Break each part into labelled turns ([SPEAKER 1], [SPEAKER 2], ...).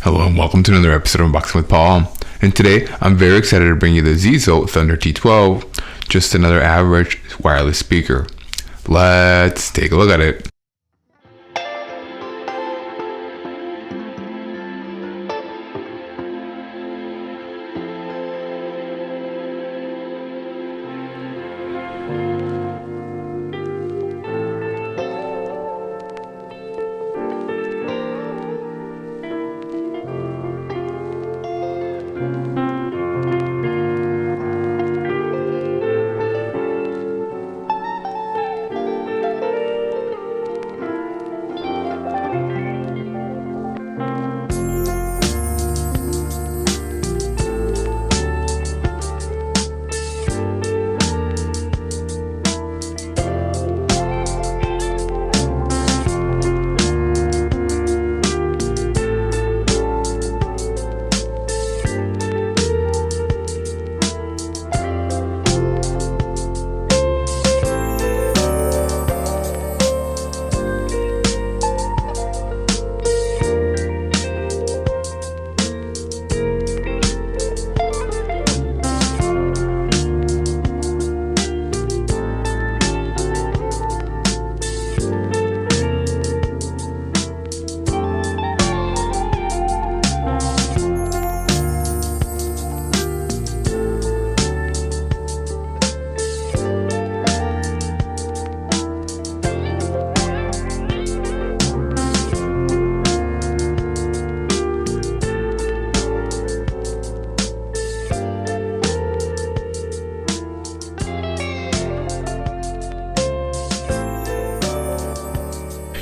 [SPEAKER 1] Hello and welcome to another episode of Unboxing with Paul. And today I'm very excited to bring you the Zizo Thunder T-12, just another average wireless speaker. Let's take a look at it.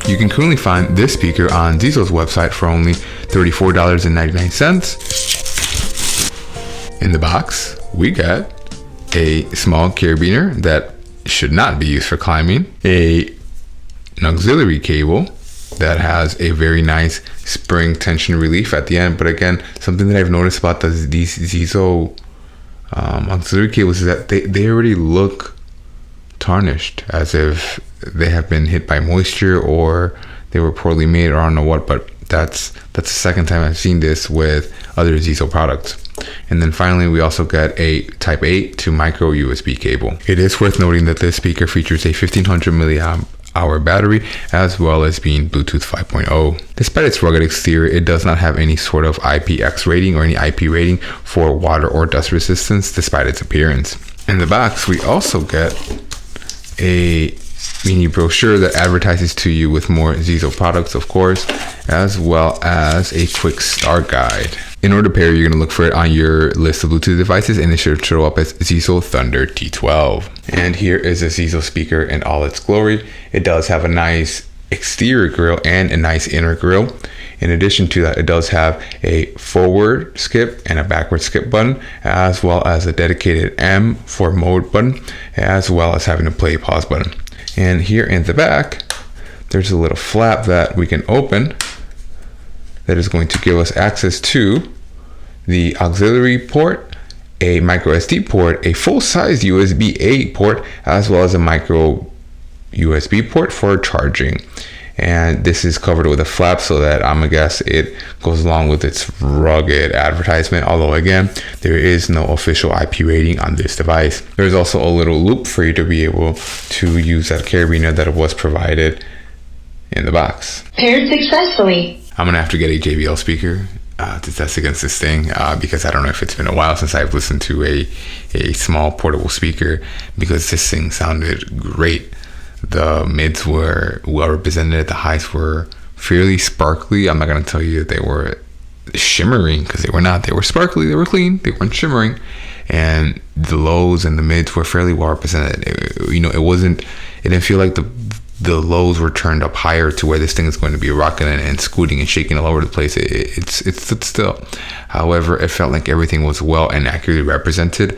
[SPEAKER 1] You can currently find this speaker on Zizo's website for only $34.99. In the box, we get a small carabiner that should not be used for climbing, an auxiliary cable that has a very nice spring tension relief at the end. But again, something that I've noticed about these Zizo auxiliary cables is that they already look tarnished, as if they have been hit by moisture or they were poorly made, or I don't know what. But that's the second time I've seen this with other Zizo products. And then finally, we also get a Type A to micro USB cable. It is worth noting that this speaker features a 1500 milliamp hour battery, as well as being Bluetooth 5.0. Despite its rugged exterior, it does not have any sort of IPX rating or any IP rating for water or dust resistance, despite its appearance. In the box, we also get a mini brochure that advertises to you with more Zizo products, of course, as well as a quick start guide. In order to pair, you're going to look for it on your list of Bluetooth devices, and it should show up as Zizo Thunder T12. And here is a Zizo speaker in all its glory. It does have a nice exterior grille and a nice inner grille. In addition to that, it does have a forward skip and a backward skip button, as well as a dedicated M for mode button, as well as having a play pause button. And here in the back, there's a little flap that we can open that is going to give us access to the auxiliary port, a micro SD port, a full-size USB-A port, as well as a micro USB port for charging. And this is covered with a flap so that I'm gonna guess it goes along with its rugged advertisement, although again, there is no official IP rating on this device. There's also a little loop for you to be able to use that carabiner that was provided in the box.
[SPEAKER 2] Paired successfully.
[SPEAKER 1] I'm gonna have to get a JBL speaker to test against this thing, because I don't know if it's been a while since I've listened to a small portable speaker, because this thing sounded great. The mids were well represented. The highs were fairly sparkly. I'm not going to tell you that they were shimmering, because they were not. They were sparkly. They were clean. They weren't shimmering. And the lows and the mids were fairly well represented. It didn't feel like the lows were turned up higher to where this thing is going to be rocking and scooting and shaking all over the place. It stood still. However, it felt like everything was well and accurately represented,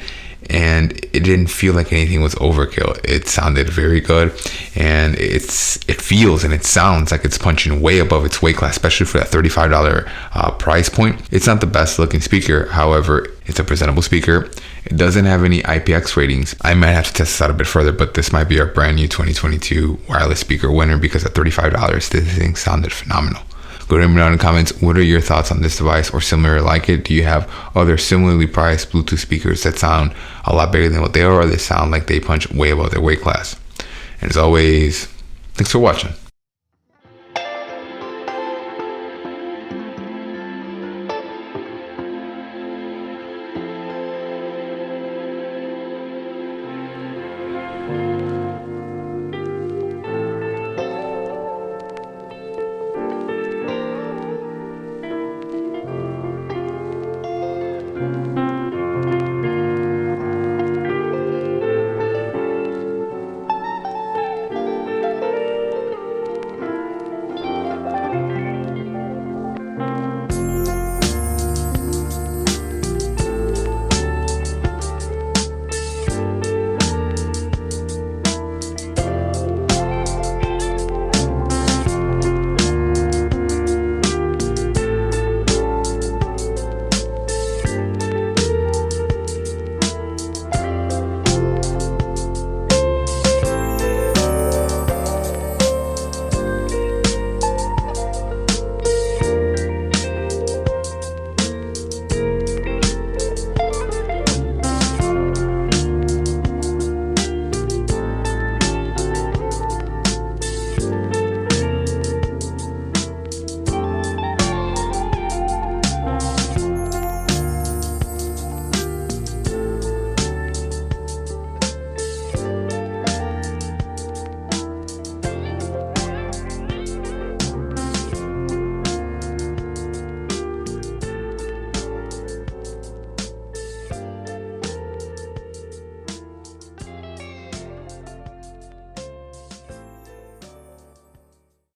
[SPEAKER 1] and it didn't feel like anything was overkill. It sounded very good, and it feels and it sounds like it's punching way above its weight class, especially for that $35 price point. It's not the best looking speaker, however, it's a presentable speaker. It doesn't have any IPX ratings. I might have to test this out a bit further, but this might be our brand new 2022 wireless speaker winner, because at $35, this thing sounded phenomenal. Go ahead and let me know in the comments, what are your thoughts on this device or similar like it? Do you have other similarly priced Bluetooth speakers that sound a lot better than what they are, or they sound like they punch way above their weight class? And as always, thanks for watching.